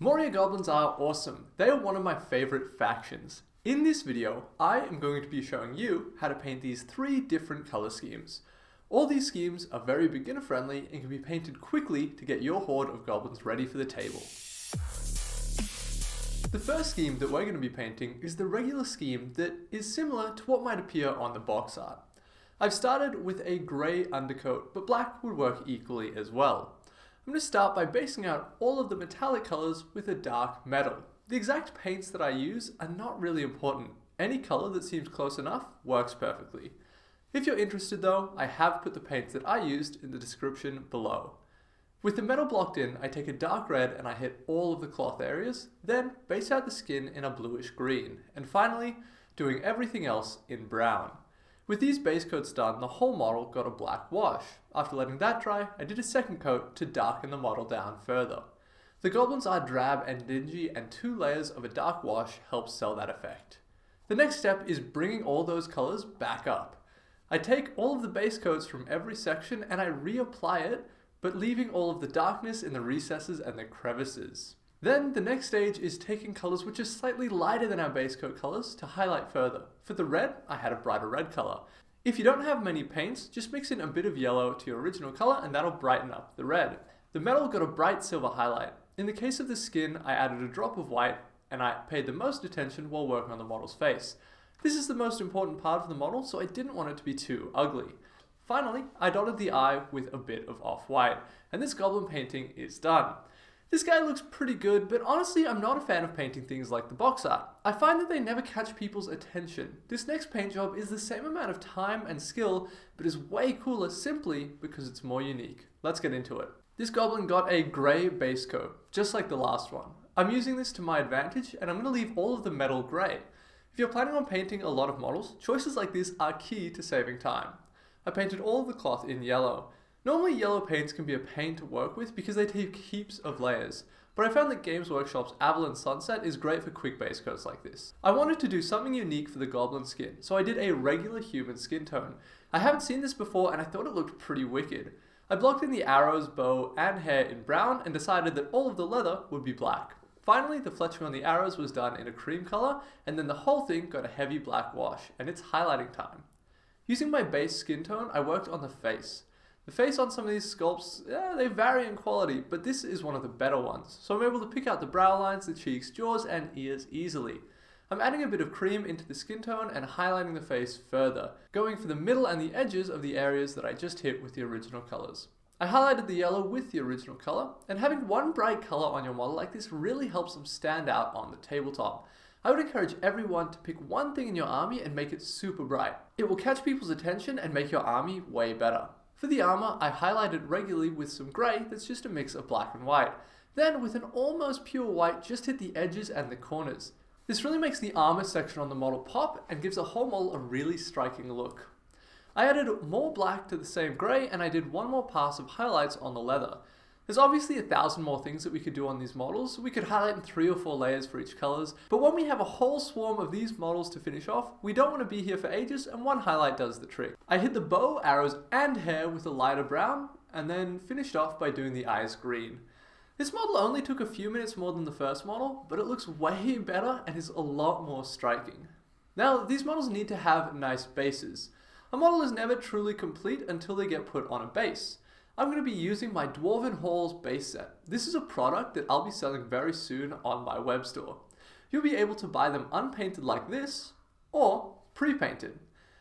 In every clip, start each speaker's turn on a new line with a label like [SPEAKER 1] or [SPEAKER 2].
[SPEAKER 1] Moria Goblins are awesome. They are one of my favorite factions. In this video, I am going to be showing you how to paint these 3 different color schemes. All these schemes are very beginner friendly and can be painted quickly to get your horde of goblins ready for the table. The first scheme that we're going to be painting is the regular scheme that is similar to what might appear on the box art. I've started with a grey undercoat, but black would work equally as well. I'm going to start by basing out all of the metallic colours with a dark metal. The exact paints that I use are not really important. Any colour that seems close enough works perfectly. If you're interested though, I have put the paints that I used in the description below. With the metal blocked in, I take a dark red and I hit all of the cloth areas, then base out the skin in a bluish green, and finally, doing everything else in brown. With these base coats done, the whole model got a black wash. After letting that dry, I did a second coat to darken the model down further. The goblins are drab and dingy, and 2 layers of a dark wash helps sell that effect. The next step is bringing all those colors back up. I take all of the base coats from every section and I reapply it, but leaving all of the darkness in the recesses and the crevices. Then the next stage is taking colors which are slightly lighter than our base coat colors to highlight further. For the red, I had a brighter red color. If you don't have many paints, just mix in a bit of yellow to your original color and that'll brighten up the red. The metal got a bright silver highlight. In the case of the skin, I added a drop of white and I paid the most attention while working on the model's face. This is the most important part of the model, so I didn't want it to be too ugly. Finally, I dotted the eye with a bit of off-white, and this goblin painting is done. This guy looks pretty good, but honestly I'm not a fan of painting things like the box art. I find that they never catch people's attention. This next paint job is the same amount of time and skill, but is way cooler simply because it's more unique. Let's get into it. This goblin got a grey base coat, just like the last one. I'm using this to my advantage, and I'm going to leave all of the metal grey. If you're planning on painting a lot of models, choices like this are key to saving time. I painted all of the cloth in yellow. Normally yellow paints can be a pain to work with because they take heaps of layers, but I found that Games Workshop's Avalon Sunset is great for quick base coats like this. I wanted to do something unique for the goblin skin, so I did a regular human skin tone. I haven't seen this before and I thought it looked pretty wicked. I blocked in the arrows, bow, and hair in brown and decided that all of the leather would be black. Finally, the fletching on the arrows was done in a cream color, and then the whole thing got a heavy black wash, and it's highlighting time. Using my base skin tone, I worked on the face. The face on some of these sculpts, they vary in quality, but this is one of the better ones, so I'm able to pick out the brow lines, the cheeks, jaws, and ears easily. I'm adding a bit of cream into the skin tone and highlighting the face further, going for the middle and the edges of the areas that I just hit with the original colors. I highlighted the yellow with the original color, and having one bright color on your model like this really helps them stand out on the tabletop. I would encourage everyone to pick one thing in your army and make it super bright. It will catch people's attention and make your army way better. For the armor, I highlighted regularly with some grey that's just a mix of black and white. Then with an almost pure white, just hit the edges and the corners. This really makes the armor section on the model pop and gives the whole model a really striking look. I added more black to the same grey and I did one more pass of highlights on the leather. There's obviously 1,000 more things that we could do on these models. We could highlight in 3 or 4 layers for each colors, but when we have a whole swarm of these models to finish off, we don't want to be here for ages and one highlight does the trick. I hit the bow, arrows, and hair with a lighter brown, and then finished off by doing the eyes green. This model only took a few minutes more than the first model, but it looks way better and is a lot more striking. Now, these models need to have nice bases. A model is never truly complete until they get put on a base. I'm going to be using my Dwarven Halls base set. This is a product that I'll be selling very soon on my web store. You'll be able to buy them unpainted like this, or pre-painted.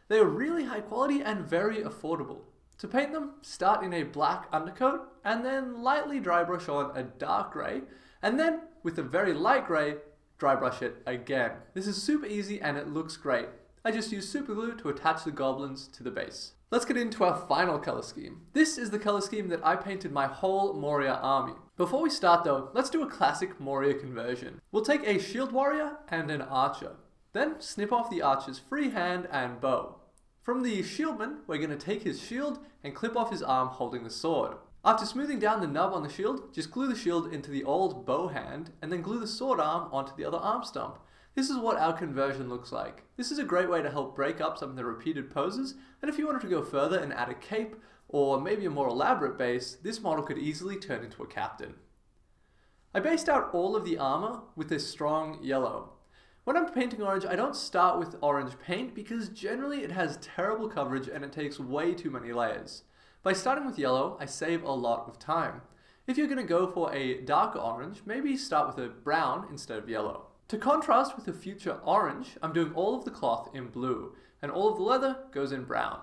[SPEAKER 1] They are really high quality and very affordable. To paint them, start in a black undercoat, and then lightly dry brush on a dark grey, and then with a very light grey, dry brush it again. This is super easy and it looks great. I just use super glue to attach the goblins to the base. Let's get into our final color scheme. This is the color scheme that I painted my whole Moria army. Before we start though, let's do a classic Moria conversion. We'll take a shield warrior and an archer. Then snip off the archer's free hand and bow. From the shieldman, we're going to take his shield and clip off his arm holding the sword. After smoothing down the nub on the shield, just glue the shield into the old bow hand and then glue the sword arm onto the other arm stump. This is what our conversion looks like. This is a great way to help break up some of the repeated poses, and if you wanted to go further and add a cape, or maybe a more elaborate base, this model could easily turn into a captain. I based out all of the armor with this strong yellow. When I'm painting orange, I don't start with orange paint because generally it has terrible coverage and it takes way too many layers. By starting with yellow, I save a lot of time. If you're going to go for a darker orange, maybe start with a brown instead of yellow. To contrast with the future orange, I'm doing all of the cloth in blue, and all of the leather goes in brown.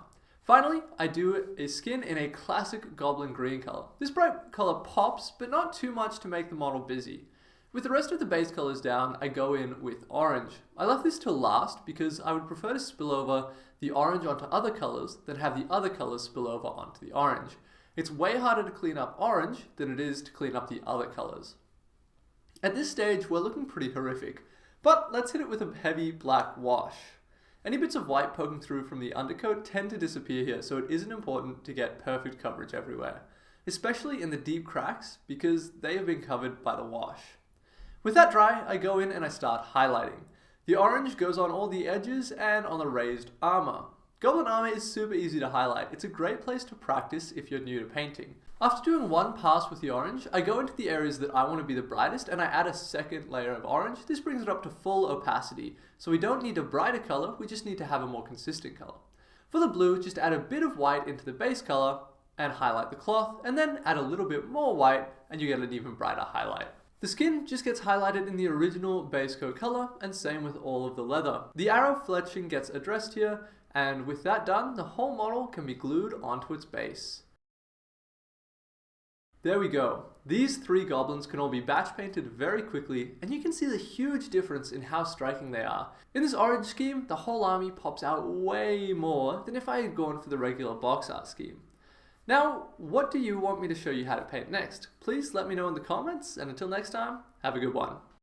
[SPEAKER 1] Finally, I do a skin in a classic Goblin Green color. This bright color pops, but not too much to make the model busy. With the rest of the base colors down, I go in with orange. I left this till last because I would prefer to spill over the orange onto other colors than have the other colors spill over onto the orange. It's way harder to clean up orange than it is to clean up the other colors. At this stage, we're looking pretty horrific, but let's hit it with a heavy black wash. Any bits of white poking through from the undercoat tend to disappear here, so it isn't important to get perfect coverage everywhere, especially in the deep cracks because they have been covered by the wash. With that dry, I go in and I start highlighting. The orange goes on all the edges and on the raised armor. Goblin armor is super easy to highlight. It's a great place to practice if you're new to painting. After doing one pass with the orange, I go into the areas that I want to be the brightest and I add a second layer of orange. This brings it up to full opacity. So we don't need a brighter color, we just need to have a more consistent color. For the blue, just add a bit of white into the base color and highlight the cloth, and then add a little bit more white and you get an even brighter highlight. The skin just gets highlighted in the original base coat color, and same with all of the leather. The arrow fletching gets addressed here, and with that done, the whole model can be glued onto its base. There we go. These three goblins can all be batch painted very quickly, and you can see the huge difference in how striking they are. In this orange scheme, the whole army pops out way more than if I had gone for the regular box art scheme. Now, what do you want me to show you how to paint next? Please let me know in the comments, and until next time, have a good one.